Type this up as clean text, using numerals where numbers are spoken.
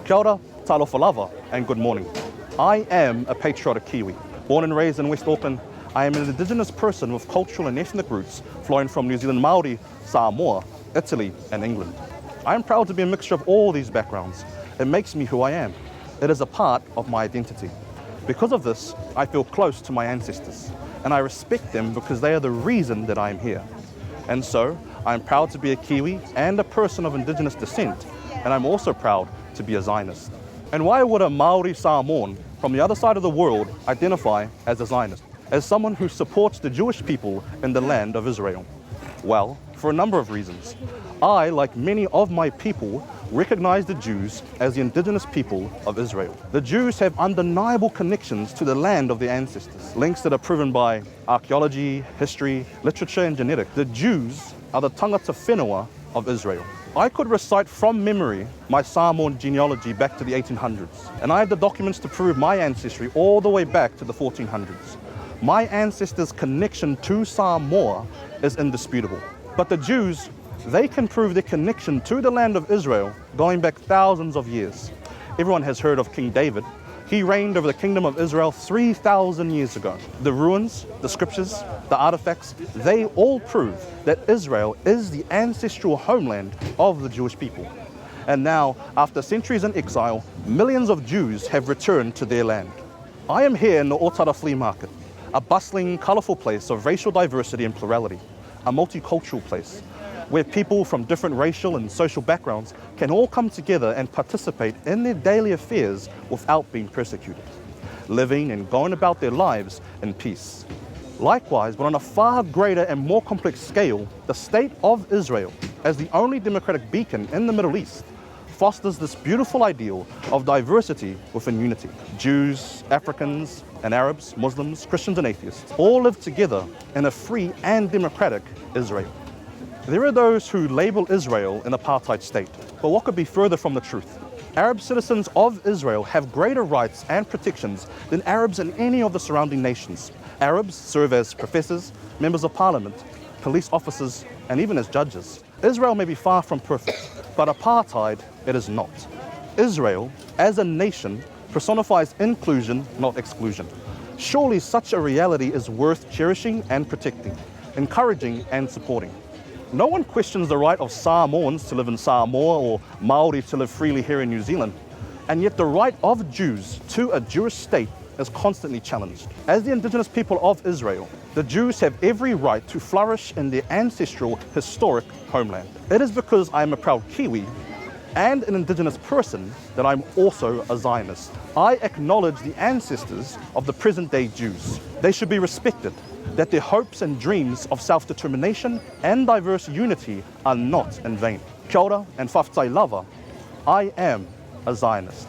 Kia ora, talofa lava, and good morning. I am a patriotic Kiwi. Born and raised in West Auckland, I am an Indigenous person with cultural and ethnic roots flowing from New Zealand Māori, Samoa, Italy, and England. I am proud to be a mixture of all these backgrounds. It makes me who I am. It is a part of my identity. Because of this, I feel close to my ancestors, and I respect them because they are the reason that I am here. And so, I am proud to be a Kiwi and a person of Indigenous descent, and I'm also proud to be a Zionist. And why would a Māori Samoan from the other side of the world identify as a Zionist? As someone who supports the Jewish people in the land of Israel? Well, for a number of reasons. I, like many of my people, recognize the Jews as the indigenous people of Israel. The Jews have undeniable connections to the land of their ancestors, links that are proven by archaeology, history, literature, and genetics. The Jews are the tangata whenua of Israel. I could recite from memory my Samoan genealogy back to the 1800s, and I have the documents to prove my ancestry all the way back to the 1400s. My ancestors' connection to Samoa is indisputable. But the Jews, they can prove their connection to the land of Israel going back thousands of years. Everyone has heard of King David. He reigned over the kingdom of Israel 3,000 years ago. The ruins, the scriptures, the artifacts, they all prove that Israel is the ancestral homeland of the Jewish people. And now, after centuries in exile, millions of Jews have returned to their land. I am here in the Otara Flea Market, a bustling, colourful place of racial diversity and plurality, a multicultural place where people from different racial and social backgrounds can all come together and participate in their daily affairs without being persecuted, living and going about their lives in peace. Likewise, but on a far greater and more complex scale, the state of Israel, as the only democratic beacon in the Middle East, fosters this beautiful ideal of diversity within unity. Jews, Africans, and Arabs, Muslims, Christians, and atheists all live together in a free and democratic Israel. There are those who label Israel an apartheid state, but what could be further from the truth? Arab citizens of Israel have greater rights and protections than Arabs in any of the surrounding nations. Arabs serve as professors, members of parliament, police officers, and even as judges. Israel may be far from perfect, but apartheid it is not. Israel, as a nation, personifies inclusion, not exclusion. Surely such a reality is worth cherishing and protecting, encouraging and supporting. No one questions the right of Samoans to live in Samoa or Māori to live freely here in New Zealand, and yet the right of Jews to a Jewish state is constantly challenged. As the indigenous people of Israel, the Jews have every right to flourish in their ancestral, historic homeland. It is because I am a proud Kiwi and an indigenous person that I'm also a Zionist. I acknowledge the ancestors of the present-day Jews. They should be respected, that their hopes and dreams of self-determination and diverse unity are not in vain. Kia ora and whawhai lava. I am a Zionist.